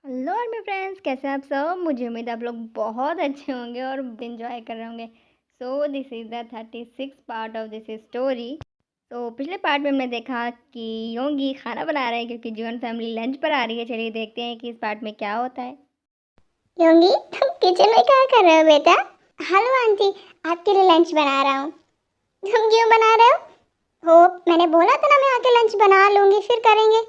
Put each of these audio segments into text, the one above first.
Hello और मेरे friends, कैसे हैं आप सब। मुझे उम्मीद है आप लोग बहुत अच्छे होंगे और इन्जॉय कर रहे होंगे। So this is the 36 part of this story. तो पिछले पार्ट में हमने देखा कि योंगी खाना बना रहे हैं क्योंकि जीवन फैमिली लंच पर आ रही है। चलिए देखते हैं कि इस पार्ट में क्या होता है। योंगी, तुम किचन में क्या कर रहे हो बेटा? हेलो आंटी, आपके लिए लंच बना रहा हूँ। तुम क्यों बना रहे हो? मैंने बोला था ना मैं आके लंच बना लूंगी, फिर करेंगे।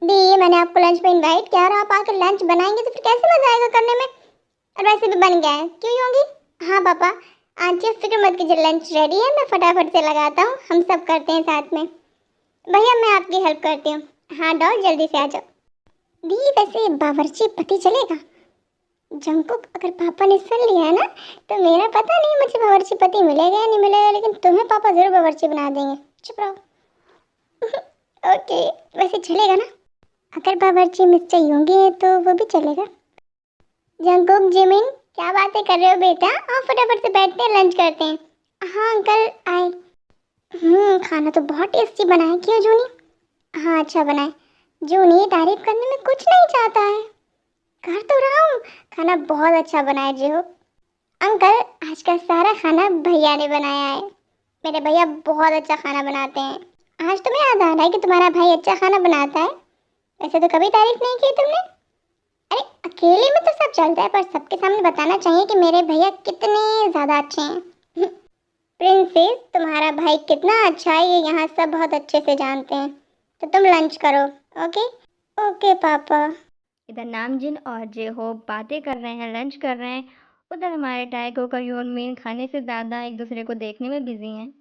दी, मैंने आपको लंच पे इनवाइट किया और आप आके लंच बनाएंगे तो फिर कैसे मजा आएगा करने में। और वैसे भी बन गया है, क्यों योंगी? हाँ पापा। आंटी आप फिक्र मत कीजिए, लंच रेडी है, मैं फटाफट से लगाता हूँ, हम सब करते हैं साथ में। भैया मैं आपकी हेल्प करती हूँ। हाँ डॉल, जल्दी से आ जाओ। दी वैसे बावर्ची पति चलेगा? जंकुक, अगर पापा ने सुन लिया है ना तो मेरा पता नहीं मुझे बावर्ची पति मिलेगा या नहीं मिलेगा, लेकिन तुम्हें पापा जरूर बावर्ची बना देंगे। चुप रहो। ओके, वैसे चलेगा ना? अगर बावर्ची मिस्टर योंगी है तो वो भी चलेगा। जंकुक, जिमिन, क्या बातें कर रहे हो बेटा? आओ फटाफट से बैठते हैं, लंच करते हैं। हाँ अंकल आए। खाना तो बहुत टेस्टी बना है, क्यों जूनी? हाँ अच्छा बना है। जूनी तारीफ करने में कुछ नहीं चाहता है। कर तो रहा हूँ, खाना बहुत अच्छा बना है जी हो। अंकल, आज का सारा खाना भैया ने बनाया है। मेरे भैया बहुत अच्छा खाना बनाते हैं। आज तुम्हें याद आ रहा है कि तुम्हारा भाई अच्छा खाना बनाता है? वैसे तो कभी तारीफ नहीं की तुमने। अरे अकेले में तो सब चलता है, पर सबके सामने बताना चाहिए कि मेरे भैया कितने ज़्यादा अच्छे हैं। प्रिंसेस, तुम्हारा भाई कितना अच्छा है ये यहाँ सब बहुत अच्छे से जानते हैं। तो तुम लंच करो। ओके ओके पापा। इधर नामजिन और जे हो बातें कर रहे हैं, लंच कर रहे हैं। उधर हमारे टाइगो का यूनमीन खाने से ज़्यादा एक दूसरे को देखने में बिजी हैं।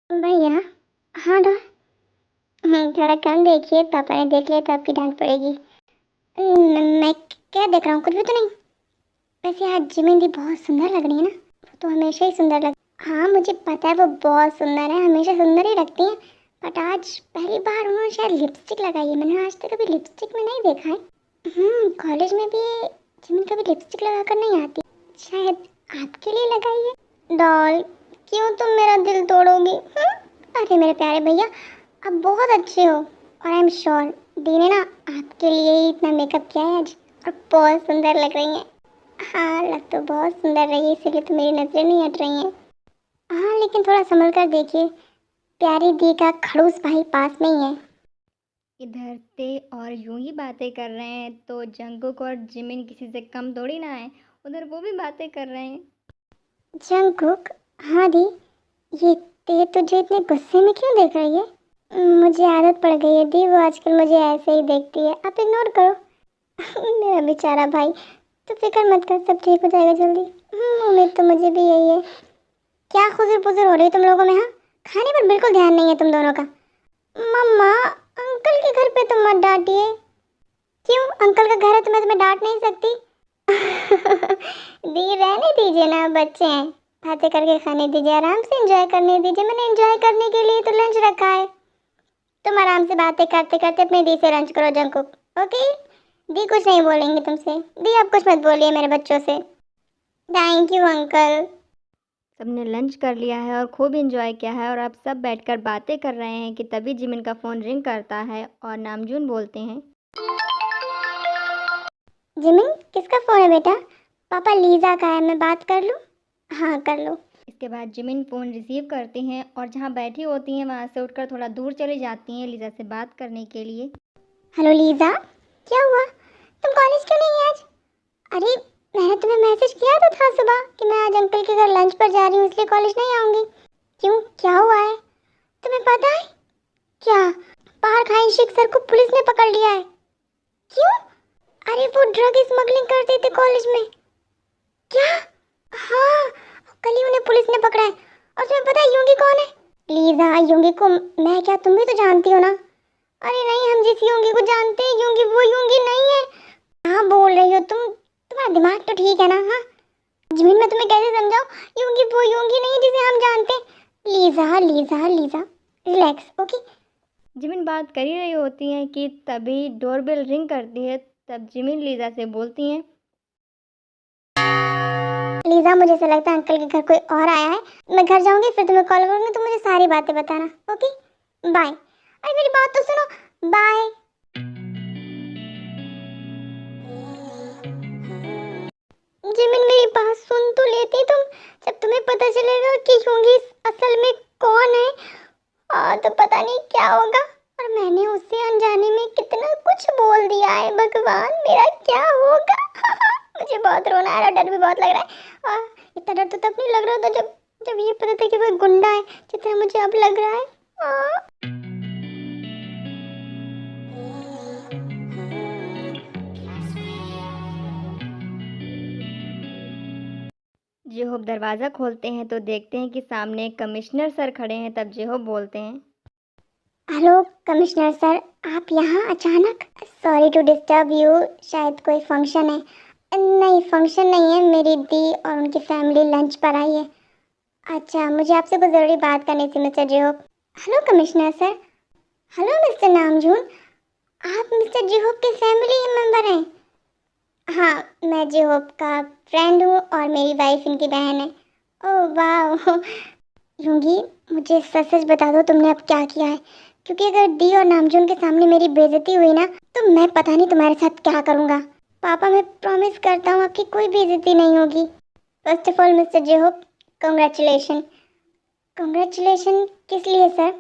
भैया। हाँ डॉ। थोड़ा कम देखिए, पापा ने देख लिया तो आपकी डांट पड़ेगी। मैं क्या देख रहा हूँ, कुछ भी तो नहीं। वैसे आज जिमिन दी बहुत सुंदर लग रही है ना? वो तो हमेशा ही सुंदर लग। हाँ मुझे पता है वो बहुत सुंदर है, हमेशा सुंदर ही लगती हैं। बट आज पहली बार उन्होंने शायद लिपस्टिक लगाई है, मैंने आज तक कभी लिपस्टिक में नहीं देखा है। कॉलेज में भी जिमिन कभी लिपस्टिक लगा कर नहीं आती। शायद आपके लिए लगाई है। डॉल, क्यों तुम मेरा दिल तोड़ोगी? अरे मेरे प्यारे भैया, आप बहुत अच्छे हो और आई एम श्योर दी ने ना आपके लिए ही इतना मेकअप किया है आज, और बहुत सुंदर लग रही हैं। हाँ लग तो बहुत सुंदर रही है, इसीलिए तो मेरी नजरें नहीं हट रही हैं। हाँ लेकिन थोड़ा संभल कर देखिए, प्यारी दी का खड़ूस भाई पास में ही है। इधर ते और यूं ही बातें कर रहे हैं तो जंगकुक और जिमिन किसी से कम थोड़ी ना है। उधर वो भी बातें कर रहे हैं। जंगकुक, हाँ दी, ये ते तुझे इतने गुस्से में क्यों देख रही है? मुझे आदत पड़ गई है दी, वो आजकल मुझे ऐसे ही देखती है, आप इग्नोर करो। मेरा बेचारा भाई, तो फिक्र मत कर, सब ठीक हो जाएगा जल्दी। उम्मीद तो मुझे भी यही है। क्या खुजर पुजर हो रही है तुम लोगों में? हाँ, खाने पर बिल्कुल ध्यान नहीं है तुम दोनों का। मम्मा, अंकल के घर पे तुम मत डांटिए। क्यों, अंकल का घर है तो मैं तुम्हें डांट नहीं सकती? दी रहने दीजिए ना, बच्चे हैं, बातें करके खाने दीजिए, आराम से एंजॉय करने दीजिए। मैंने एंजॉय करने के लिए तो लंच रखा है। तुम आराम से बातें करते करते अपने दी से लंच करो जंकुक। ओके दी, कुछ नहीं बोलेंगे तुमसे। दी आप कुछ मत बोलिए मेरे बच्चों से। Thank you uncle. सबने लंच कर लिया है और खूब एंजॉय किया है और अब सब बैठकर बातें कर रहे हैं कि तभी जिमिन का फ़ोन रिंग करता है और नामजून बोलते हैं। जिमिन, किसका फ़ोन है बेटा? पापा लीज़ा का है, मैं बात कर लूँ? हाँ कर लो। इसके बाद जिमिन फ़ोन रिसीव करती हैं और जहाँ बैठी होती हैं वहाँ से उठकर थोड़ा दूर चली जाती हैं लीज़ा से बात करने के लिए। हेलो लीज़ा, क्या हुआ? तुम कॉलेज क्यों नहीं आई आज? अरे मैंने तुम्हें मैसेज किया तो था सुबह कि मैं आज अंकल के घर लंच पर जा रही हूँ, इसलिए कॉलेज नहीं आऊँगी। क्यों, क्या हुआ है? तुम्हें पता है क्या, पार्क हाइंशिक सर को पुलिस ने पकड़ लिया है। क्यों? अरे वो ड्रग स्मगलिंग करते थे कॉलेज में। क्या? हाँ, कल ही उन्हें पुलिस ने पकड़ा है। और तुम्हें पता है योंगी कौन है? लीजा, योंगी को मैं क्या तुम भी तो जानती हो ना। अरे नहीं, हम जिस योंगी को जानते हैं योंगी वो योंगी नहीं है। हाँ बोल रही हो तुम, तुम्हारा दिमाग तो ठीक है ना? हाँ जिमिन, मैं तुम्हें कैसे समझाऊं? योंगी वो योंगी नहीं जिसे हम जानते हैं। Lisa Lisa Lisa, relax, okay. Jimin बात कर ही रही होती हैं कि तभी डोरबेल रिंग करती है। तब जिमिन लीजा से बोलती हैं, लीजा मुझे ऐसा लगता है अंकल के घर कोई और आया है। मैं घर जाऊंगी फिर तुम्हें कॉल करूंगी, तुम मुझे सारी बातें बताना, ओके? बाय। अरे मेरी बात तो सुनो, बाय। जिमिन मेरी बात सुन तो लेती तुम। जब तुम्हें पता चलेगा कि योंगी असल में कौन है, तो पता नहीं क्या होगा। और मैंने उससे अनजाने में कितना कुछ बोल दिया है, भगवान मेरा क्या होगा? मुझे बहुत रोना आ रहा है, डर भी बहुत लग रहा है। और इतना डर तो तब नहीं लग रहा था जब जब ये पता था कि वो गुंडा है, जितना मुझे अब लग रहा है। जेहोब दरवाज़ा खोलते हैं तो देखते हैं कि सामने कमिश्नर सर खड़े हैं। तब जेहोब बोलते हैं, हेलो कमिश्नर सर, आप यहाँ अचानक? सॉरी टू डिस्टर्ब यू, शायद कोई फंक्शन है। नहीं फंक्शन नहीं है, मेरी दी और उनकी फैमिली लंच पर आई है। अच्छा, मुझे आपसे कुछ ज़रूरी बात करनी थी mister Jhope. Hello commissioner sir. Hello mister Namjoon, आप मिस्टर जेहोब के फैमिली मेंबर हैं? हाँ, मैं जेहोब का फ्रेंड हूँ और मेरी वाइफ इनकी बहन है। ओह वाह। योंगी, मुझे सच सच बता दो तुमने अब क्या किया है, क्योंकि अगर दी और नामजून के सामने मेरी बेइज्जती हुई ना तो मैं पता नहीं तुम्हारे साथ क्या करूँगा। पापा मैं प्रॉमिस करता हूँ आपकी कोई बेइज्जती नहीं होगी। First of all mister Jhope, congratulation. Congratulation किस लिए सर?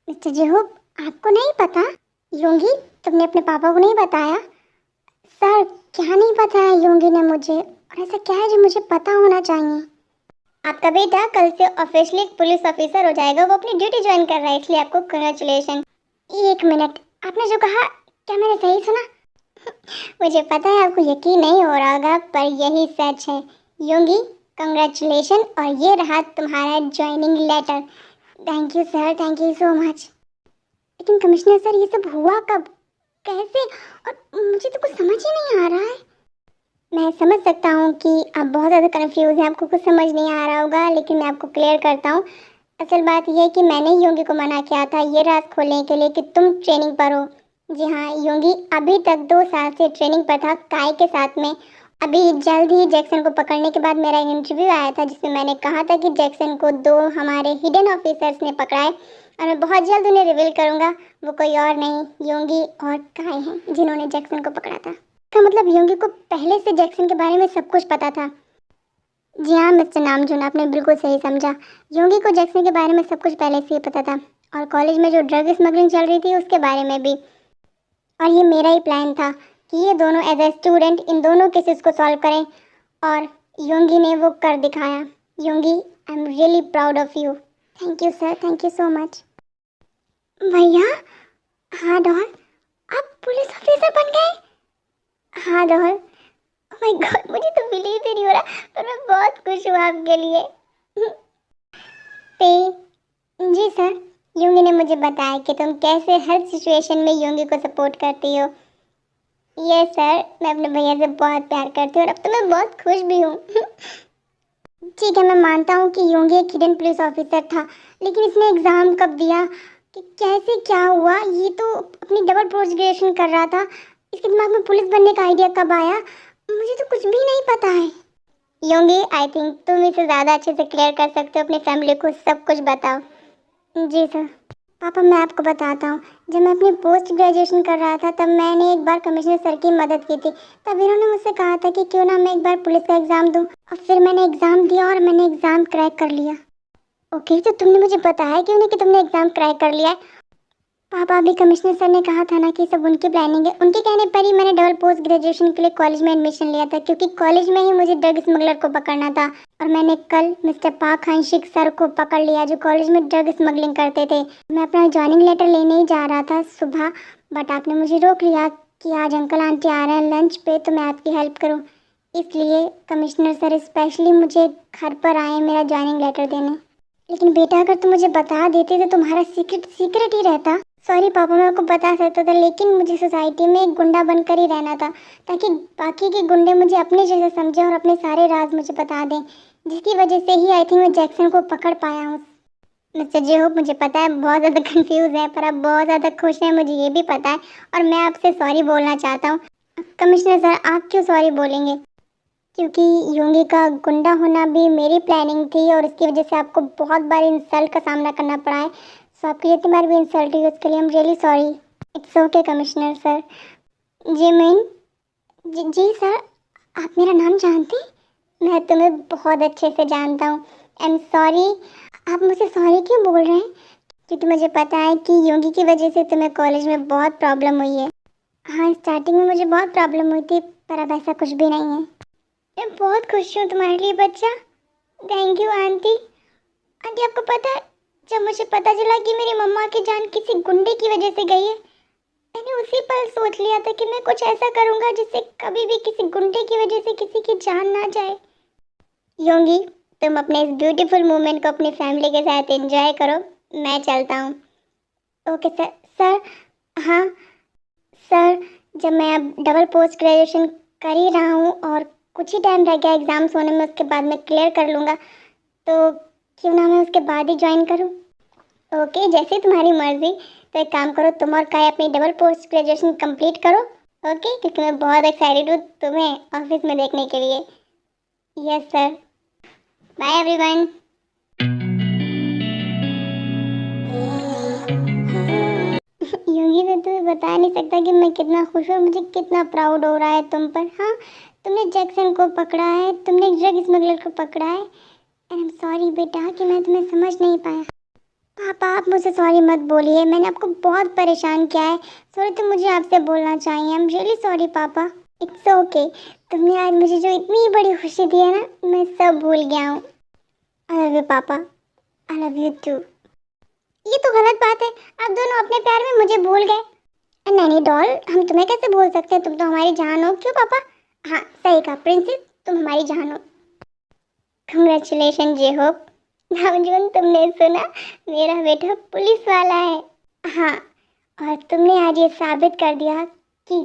मिस्टर जेहोब, आपको नहीं पता? योंगी, तुमने अपने पापा को नहीं बताया? सर क्या नहीं बताया योंगी ने मुझे, और ऐसा क्या है जो मुझे पता होना चाहिए? आपका बेटा कल से ऑफिशियली पुलिस ऑफिसर हो जाएगा, वो अपनी ड्यूटी ज्वाइन कर रहा है, इसलिए आपको कंग्रेचुलेशन। एक मिनट, आपने जो कहा क्या मैंने सही सुना? मुझे पता है आपको यकीन नहीं हो रहा होगा, पर यही सच है। योंगी कंग्रेचुलेशन, और ये रहा तुम्हारा joining letter. Thank you sir, thank you so much. लेकिन कमिश्नर सर ये सब हुआ कब, कैसे? और मुझे तो कुछ समझ ही नहीं आ रहा है। मैं समझ सकता हूँ कि आप बहुत ज़्यादा कंफ्यूज हैं, आपको कुछ समझ नहीं आ रहा होगा, लेकिन मैं आपको क्लियर करता हूँ। असल बात यह है कि मैंने योंगी को मना किया था ये राज खोलने के लिए कि तुम ट्रेनिंग पर हो। जी हाँ, योंगी अभी तक 2 साल से ट्रेनिंग पर था काय के साथ में। अभी जल्द ही जैक्सन को पकड़ने के बाद मेरा इंटरव्यू आया था, जिसमें मैंने कहा था कि जैक्सन को 2 हमारे हिडन ऑफिसर्स ने पकड़ा है, और मैं बहुत जल्द उन्हें रिवील करूँगा। वो कोई और नहीं, योंगी और काय हैं जिन्होंने जैक्सन को पकड़ा था। का मतलब योंगी को पहले से जैक्सन के बारे में सब कुछ पता था। जी हाँ मिस्टर नामजून, आपने बिल्कुल सही समझा। योंगी को जैक्सन के बारे में सब कुछ पहले से ही पता था, और कॉलेज में जो ड्रग स्मगलिंग चल रही थी उसके बारे में भी। और ये मेरा ही प्लान था कि ये दोनों एज ए स्टूडेंट इन दोनों केसेस को सॉल्व करें, और योंगी ने वो कर दिखाया। Yoongi, I am really proud of you. Thank you sir, thank you so much. भैया, हाँ डॉल, आप पुलिस ऑफिसर बन गए? हाँ डॉल, ओह माय गॉड, मुझे तो बिलीव ही नहीं हो रहा, पर मैं बहुत खुश हूँ आपके लिए। पे जी सर, योंगी ने मुझे बताया कि तुम कैसे हर सिचुएशन में योंगी को सपोर्ट करती हो। यस सर, मैं अपने भैया से बहुत प्यार करती हूँ और अब तो मैं बहुत खुश भी हूँ। ठीक है, मैं मानता हूँ कि योंगी एक हिडन पुलिस ऑफिसर था, लेकिन इसने एग्ज़ाम कब दिया, कि कैसे क्या हुआ, ये तो अपनी डबल पोस्ट ग्रेजुएशन कर रहा था, इसके दिमाग में पुलिस बनने का आइडिया कब आया, मुझे तो कुछ भी नहीं पता है। योंगी, आई थिंक तुम इसे ज़्यादा अच्छे से क्लियर कर सकते हो, अपनी फैमिली को सब कुछ बताओ। जी सर। पापा मैं आपको बताता हूँ, जब मैं अपनी पोस्ट ग्रेजुएशन कर रहा था तब मैंने एक बार कमिश्नर सर की मदद की थी। तब इन्होंने मुझसे कहा था कि क्यों ना मैं एक बार पुलिस का एग्ज़ाम दूँ, और फिर मैंने एग्ज़ाम दिया और मैंने एग्ज़ाम क्रैक कर लिया। ओके, तो तुमने मुझे बताया क्यों नहीं कि तुमने एग्ज़ाम क्रैक कर लिया है? पापा अभी कमिश्नर सर ने कहा था ना कि सब उनकी प्लानिंग है, उनके कहने पर ही मैंने डबल पोस्ट ग्रेजुएशन के लिए कॉलेज में एडमिशन लिया था, क्योंकि कॉलेज में ही मुझे ड्रग स्मगलर को पकड़ना था। और मैंने कल मिस्टर पाक हंशिक सर को पकड़ लिया जो कॉलेज में ड्रग स्मगलिंग करते थे। मैं अपना ज्वाइनिंग लेटर लेने ही जा रहा था सुबह, बट आपने मुझे रोक लिया कि आज अंकल आंटी आ रहे हैं लंच पे, तो मैं आपकी हेल्प करूँ, इसलिए कमिश्नर सर स्पेशली मुझे घर पर आए मेरा ज्वाइनिंग लेटर देने। लेकिन बेटा अगर तुम मुझे बता देते तो तुम्हारा सीक्रेट ही रहता। सॉरी पापा, मैं आपको बता सकता था, लेकिन मुझे सोसाइटी में एक गुंडा बनकर ही रहना था, ताकि बाकी के गुंडे मुझे अपने जैसे समझें और अपने सारे राज मुझे बता दें, जिसकी वजह से ही आई थिंक मैं जैक्सन को पकड़ पाया हूँ। मिस्टर जे होप, मुझे पता है बहुत ज़्यादा कंफ्यूज है, पर आप बहुत ज़्यादा खुश हैं, मुझे ये भी पता है, और मैं आपसे सॉरी बोलना चाहता हूँ। कमिश्नर सर, आप क्यों सॉरी बोलेंगे? क्योंकि योंगी का गुंडा होना भी मेरी प्लानिंग थी, और इसकी वजह से आपको बहुत बार इंसल्ट का सामना करना पड़ा है। सो आपकी जितनी बार भी इंसल्ट हुई उसके लिए I am really sorry. It's okay commissioner sir. जी मीन, जी सर, आप मेरा नाम जानते हैं? मैं तुम्हें बहुत अच्छे से जानता हूँ। I am sorry. आप मुझसे सॉरी क्यों बोल रहे हैं? क्योंकि मुझे पता है कि योगी की वजह से तुम्हें कॉलेज में बहुत प्रॉब्लम हुई है। हाँ, स्टार्टिंग में मुझे बहुत प्रॉब्लम हुई थी, पर अब ऐसा कुछ भी नहीं है। मैं बहुत खुश हूँ तुम्हारे लिए बच्चा। Thank you aunty. आंटी, आपको पता है, जब मुझे पता चला कि मेरी मम्मा की जान किसी गुंडे की वजह से गई है, मैंने उसी पल सोच लिया था कि मैं कुछ ऐसा करूँगा जिससे कभी भी किसी गुंडे की वजह से किसी की जान ना जाए। योंगी, तुम अपने इस ब्यूटीफुल मोमेंट को अपनी फैमिली के साथ एंजॉय करो। मैं चलता हूँ। Okay sir. सर, हाँ सर, जब मैं अब डबल पोस्ट ग्रेजुएशन कर ही रहा हूँ और कुछ ही टाइम रह गया एग्ज़ाम्स होने में, उसके बाद मैं क्लियर कर लूँगा, तो क्यों ना मैं उसके बाद ही ज्वाइन करूँ? ओके, जैसे तुम्हारी मर्ज़ी। तो एक काम करो, तुम और काय अपनी डबल पोस्ट ग्रेजुएशन कंप्लीट करो। ओके, क्योंकि मैं बहुत एक्साइटेड हूँ तुम्हें ऑफिस में देखने के लिए। Yes sir. Bye everyone. Yogi, मैं तुम्हें बता नहीं सकता कि मैं कितना खुश हूँ, मुझे कितना प्राउड हो रहा है तुम पर। हाँ, तुमने जैक्सन को पकड़ा है, तुमने ड्रग स्मगलर को पकड़ा है, एंड आई एम सॉरी बेटा कि मैं तुम्हें समझ नहीं पाया। पापा, आप मुझे सॉरी मत बोलिए, मैंने आपको बहुत परेशान किया है। सॉरी तो मुझे आपसे बोलना चाहिए। आई एम रियली सॉरी पापा। It's okay. तुमने आज मुझे जो इतनी बड़ी खुशी दी है ना, मैं सब भूल गया हूँ। आई लव यू पापा। I love you too. ये तो गलत बात है, आप दोनों अपने प्यार में मुझे भूल गए। नैनी डॉल, हम तुम्हें कैसे भूल सकते हैं? तुम तो हमारी जान हो। क्यों पापा? हाँ, सही कहा प्रिंसेस, तुम हमारी जान हो। Congratulation J Hope. नामजून, तुमने सुना, मेरा बेटा पुलिस वाला है। हाँ, और तुमने आज ये साबित कर दिया कि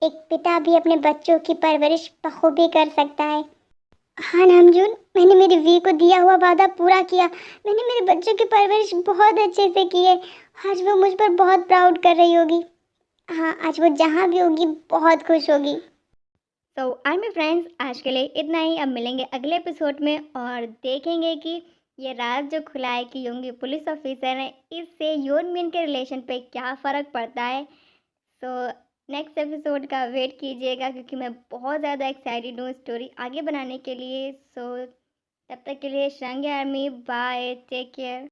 एक पिता भी अपने बच्चों की परवरिश बखूबी कर सकता है। हाँ नामजून, मैंने मेरी वी को दिया हुआ वादा पूरा किया। मैंने मेरे बच्चों की परवरिश बहुत अच्छे से की है। आज वो मुझ पर बहुत प्राउड कर रही होगी। हाँ, आज वो जहाँ भी होगी बहुत खुश होगी। सो आई मी फ्रेंड्स, आज के लिए इतना ही। अब मिलेंगे अगले एपिसोड में और देखेंगे कि ये राज जो खुला है कि योंगी पुलिस ऑफिसर है, इससे योनमिन के रिलेशन पे क्या फ़र्क पड़ता है। सो नेक्स्ट एपिसोड का वेट कीजिएगा, क्योंकि मैं बहुत ज़्यादा एक्साइटेड हूँ स्टोरी आगे बनाने के लिए। सो तब तक के लिए Shringi army, bye, take care.